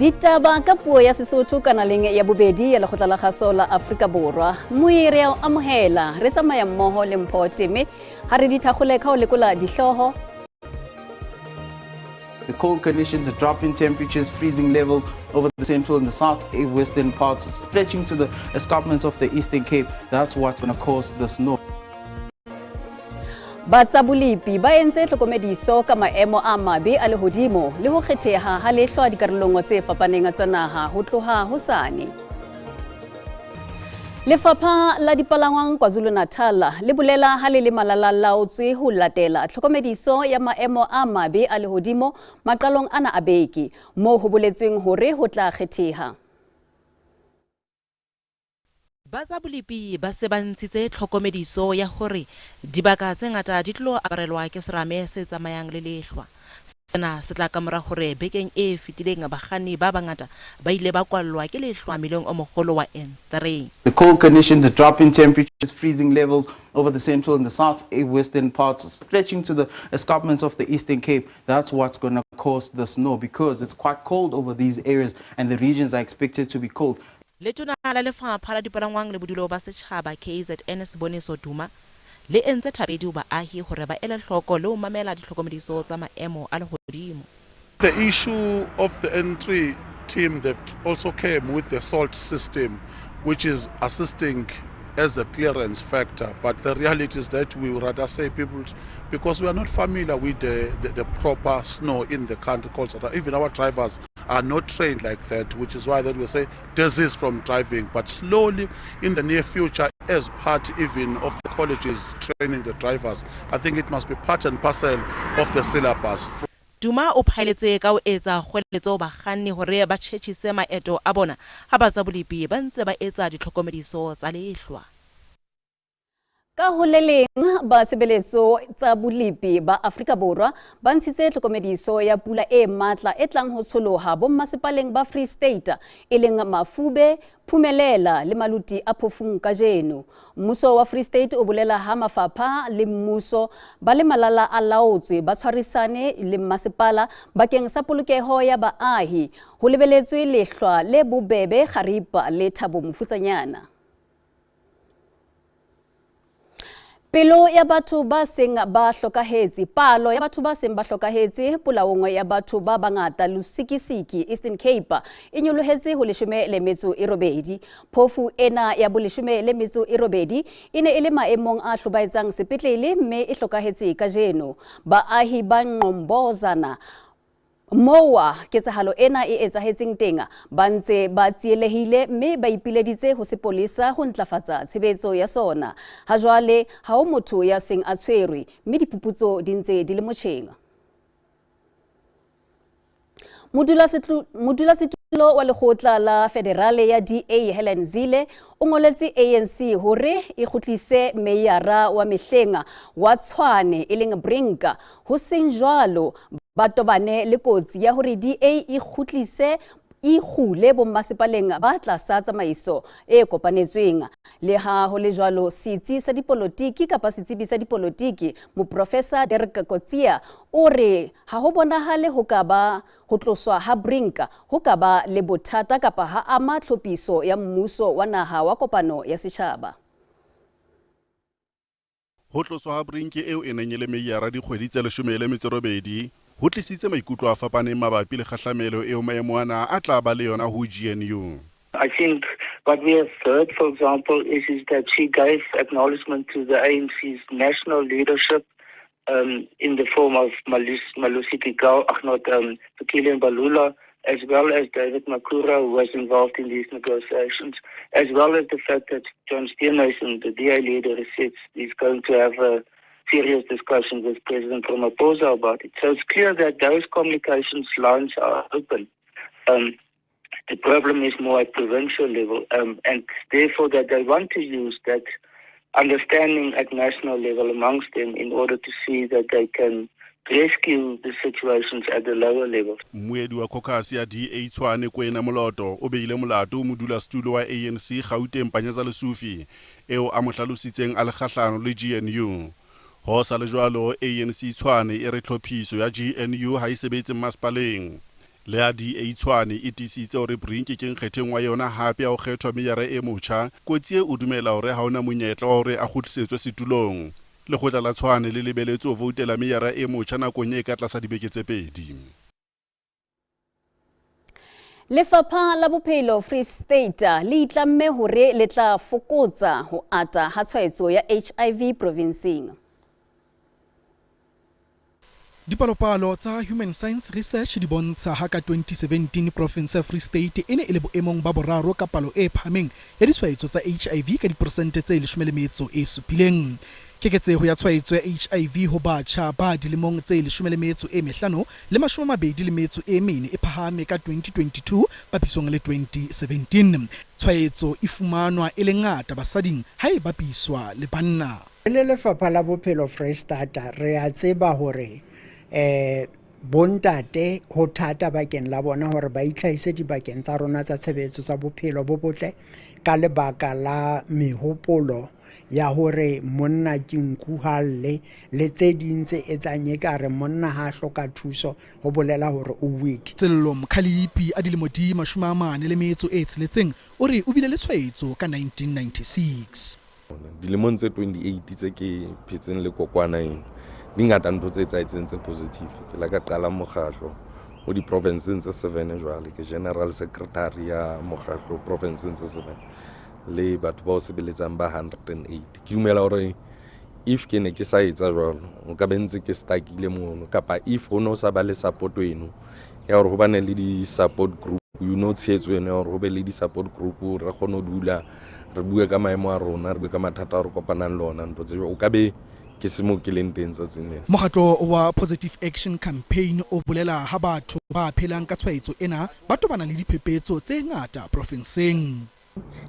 Ditaba ka puo ya Sesotho kanaleng ya bobedi ya Lekgotla la Kgaso la Afrika Borwa. Moiri a amohela re tsamaya mmoho le Mpho Teme ha re di thakgole ka ho lekola dihloho. The cold conditions, the drop in temperatures, freezing levels over the central and the south-western parts, stretching to the escarpments of the Eastern Cape. That's what's going to cause the snow. Batsabulipi ba entse tlhokomediso ka maemo a mabe a lehodimo le ho kgetheha ha lehlwa dikarolong tse fapaneng tsa naha ho tloha hosane. Lefapha la Dipalangwang KwaZulu-Natal le bolela ha le le malala-a-laotswe ho latela tlhokomediso ya maemo a mabe a lehodimo maqalong ana a beke moo ho boletsweng hore ho tla kgetheha. Batsabulipi ba se ba ntshitse tlhokomediso ya hore dibaka tse ngata di tlo aparelwa ke serame se tsamayang le lehlwa. Sena se tla ka mora hore bekeng e fetileng bakganni ba bangata ba ile ba kwallwa ke lehlwa meleng o mogolo wa N3. The cold conditions, the drop in temperatures, freezing levels over the central and the south-western parts, stretching to the escarpments of the Eastern Cape. That's what's going to cause the snow because it's quite cold over these areas and the regions are expected to be cold. Letona la Lefapha la Dipalangwang le bodulo ba setjhaba KZN Siboniso Duma le entse thabedi baahi hore ba ele hloko le ho mamela ditlhokomediso tsa maemo a lehodimo. The issue of the N3 team, they've also came with the salt system, which is assisting as a clearance factor. But the reality is that we would rather say people, because we are not familiar with the proper snow in the country called South Africa. Even our drivers are not trained like that, which is why that we say desist from driving. But slowly in the near future, as part even of the colleges training the drivers, I think it must be part and parcel of the syllabus. Duma o phaeletse ka ho etsa kgweletso bakganni hore ba tjhetjhise maeto a bona ha batsabulipi ba ntse ba etsa ditlhokomediso tsa lehlwa. Ka ho le leng basebeletso tsa bolipi ba Afrika Borwa ba ntshitse tlhokomediso ya pula e matla e tlang ho tsholoha bommasepaleng ba Free State e leng Mafube, Phumelela le Maluti a Phofung kajeno. Mmuso wa Free State o bolela ha mafapha le mmuso ba le malala-a-laotswe ba tshwarisane le masepala bakeng sa polokeho ya baahi ho lebeletswe lehlwa le bobebe Kgaripa le Thabo Mofutsanyana. Pelo ya batho ba seng ba hlokahetse, palo ya batho ba seng ba hlokahetse polaong ya batho ba bangata Lusikisiki Eastern Cape e nyolohetse ho 18. Phofu ena ya bo 18 e ne e le maemong a hlobaetsang sepetlele mme e hlokahetse kajeno. Baahi ba Nqombozana Moa ketsahalo ena e etsahetseng teng ba ntse ba tsielehile mme ba ipileditse ho sepolesa ho ntlafatsa tshebetso ya sona. Ha jwale ha o motho ya seng a tshwerwe mme diphuputso di ntse di le motjheng. Modulasetulo wa Lekgotla la Federale ya DA Helen Zille o ngoletse ANC hore e kgutlise meyara wa Mehlenga wa Tshwane e leng Brinka ho seng jwalo ba tobane le kotsi ya hore DA e kgutlise e khule bommasepaleng ba tlasa tsamaiso e kopanetsweng. Le ha ho le jwalo setsi sa dipolotiki kapa setsebi sa dipolotiki Moprofesa Derek Kotsia o re ha ho bonahale ho ka ba ho tloswa ha Brinka ho ka ba le bothata kapa ha ama tlhophiso ya mmuso wa naha wa kopano ya setjhaba. Ho tloswa ha Brinka eo e neng e le meyara dikgwedi tse 18 ho tlisitse maikutlo a fapaneng mabapi le kgahlamelo eo maemo ana a tla ba le yona ho GNU. I think what we have heard, for example, is that she gave acknowledgement to the ANC's national leadership in the form of Malusi Pikau, Fikile Mbalula, as well as David Makura, who was involved in these negotiations, as well as the fact that John Steenhuisen, the DA leader, said he's going to have a serious discussion with President Ramaphosa about it. So it's clear that those communications lines are open. The problem is more at provincial level, and therefore that they want to use that understanding at national level amongst them in order to see that they can rescue the situations at the lower level. Moedi wa caucus ya DA Tshwane Kwena Moloto o beile molato modulasetulo wa ANC Gauteng Panyaza Lesufi eo a mo hlalositseng a le kgahlano le GNU. Ho sa le jwalo ANC Tshwane e re tlhophiso ya GNU ha e sebetse masepaleng. le ya DA Tshwane e tisitse hore Brink ke nkgetheng wa yona hape ya ho kgethwa meyara e motjha. Kotsi o dumela hore ha ona monyetla wa hore a kgutlisetswe setulong. Lekgotla la Tshwane le lebeletse ho voutela meyara e motjha nakong e ka tlasa dibeke tse 2. Lefapha la Bophelo Free State le itlamme hore le tla fokotsa ho ata ha tshwaetso ya HIV provinceng. Dipalopalo tsa Human Science Research di bontsha ha ka 2017 province ya Free State e ne e le boemong ba boraro ka palo e phahameng ya ditshwaetso tsa HIV ka diperesente tse 17. Keketseho ya tshwaetso ya HIV ho batjha ba dilemong tse 15 le 24 e phahame ka 2022 papisong le 2017. Tshwaetso e fumanwa e le ngata basading ha e bapiswa le banna. Le Lefapha la Bophelo Freistata re a tseba hore bontate ho thata bakeng la bona hore ba itlhaise dibakeng tsa rona tsa tshebetso tsa bophelo bo botle ka lebaka la mehopolo ya hore monna ke nku halle le tse ding tse etsang ekare monna ha hloka thuso ho bolela hore o weak. Sello Mkhalipi a dilemo di 46 o re o bile le tshwaetso ka 1996. Dilemong tse 28 tse ke phetseng le kokwana ena di ngata ntho tse etsaetseng tse positive. Ke la ka qala mokgatlo o di provinceng tse 7 jwale ke general secretary ya mokgatlo provinceng tse 7 le batho ba o sebeletsang ba 108. Ke dumela hore if ke ne ke sa etsa jwalo o ka bentse ke stakile mono kapa if ho no sa ba le support wenu ya hore ho bane le di support group tshehetso ene hore ho be le di support group re kgone ho dula re bue ka maemo a rona re bue ka mathata a re kopanang le ona ntho tse o ka be ke se mo ke leng teng tsatsing lena. Mokgatlo wa Positive Action Campaign o bolela ha batho ba phelang ka tshwaetso ena ba tobana le diphephetso tse ngata provinceng.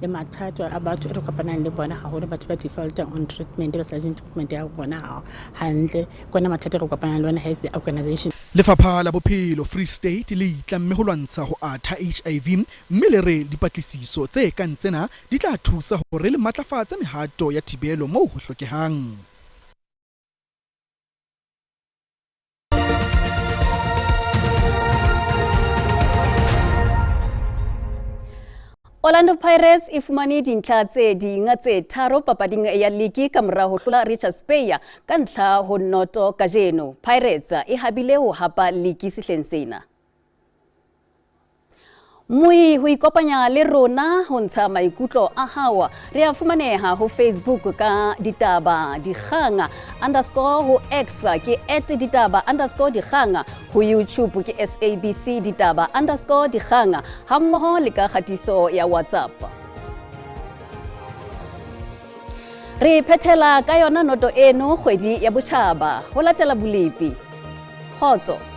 Le mathata a batho re kopanang le bona haholo batho ba default on treatment ba sa treatment ya bona hantle kona mathata re kopanang le bona health organization. Lefapha la Bophelo Free State le itlamme ho lwantsha ho ata HIV mme le re dipatlisiso tse kang tsena di tla thusa hore le matlafatsa mehato ya thibelo moo ho hlokehang. Orlando Pirates e fumane dintlha tse ding tse tharo papading ya ligi ka mora ho hlola Richards Bay ka ntlha ho noto kajeno. Pirates e habile ho hapa ligi sehleng sena. Mui ho ikopanya le rona ho ntsha maikutlo a hawa re a fumaneha ho Facebook ka ditaba dikganga _ ho X ke @ditaba_dikganga ho YouTube ke SABC ditaba _ ha mmoho le ka khatiso ya WhatsApp. Re phethela ka yona noto eno kgwedi ya botjhaba ho latela bolepi. Khotso.